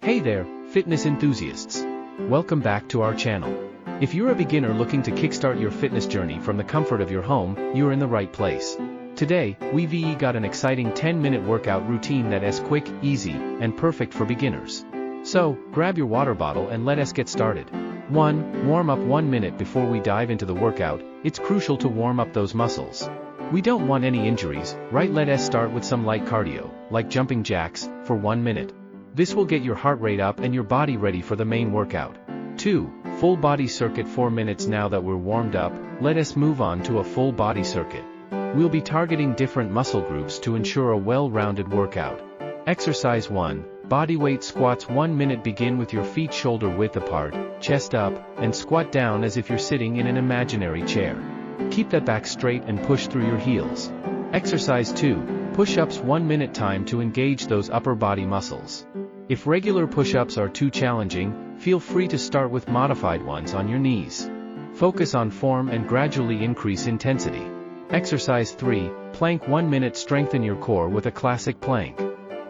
Hey there, fitness enthusiasts. Welcome back to our channel. If you're a beginner looking to kickstart your fitness journey from the comfort of your home, you're in the right place. Today, we've got an exciting 10-minute workout routine that is quick, easy, and perfect for beginners. So, grab your water bottle and let us get started. 1. Warm up 1 minute before we dive into the workout. It's crucial to warm up those muscles. We don't want any injuries, right? Let us start with some light cardio, like jumping jacks, for 1 minute. This will get your heart rate up and your body ready for the main workout. 2. Full body circuit 4 minutes. Now that we're warmed up, let us move on to a full body circuit. We'll be targeting different muscle groups to ensure a well-rounded workout. Exercise 1. Bodyweight squats 1 minute. Begin with your feet shoulder width apart, chest up, and squat down as if you're sitting in an imaginary chair. Keep that back straight and push through your heels. Exercise 2. Push-ups 1 minute. Time to engage those upper body muscles. If regular push-ups are too challenging, feel free to start with modified ones on your knees. Focus on form and gradually increase intensity. Exercise 3. Plank 1 minute. Strengthen your core with a classic plank.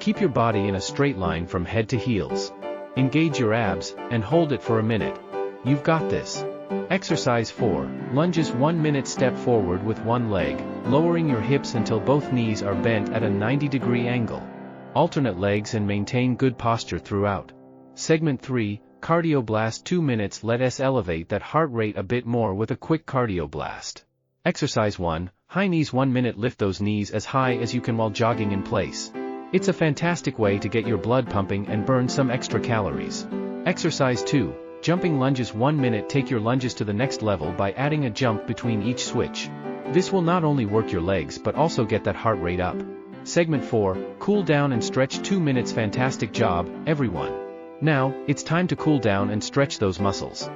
Keep your body in a straight line from head to heels. Engage your abs, and hold it for a minute. You've got this. Exercise 4. Lunges 1 minute. Step forward with one leg, lowering your hips until both knees are bent at a 90-degree angle. Alternate legs and maintain good posture throughout. Segment 3. Cardio blast 2 minutes. Let us elevate that heart rate a bit more with a quick cardio blast. Exercise 1. High knees 1 minute. Lift those knees as high as you can while jogging in place. It's a fantastic way to get your blood pumping and burn some extra calories. Exercise 2. Jumping lunges 1 minute. Take your lunges to the next level by adding a jump between each switch. This will not only work your legs but also get that heart rate up. Segment 4. Cool down and stretch 2 minutes. Fantastic job, everyone. Now, it's time to cool down and stretch those muscles.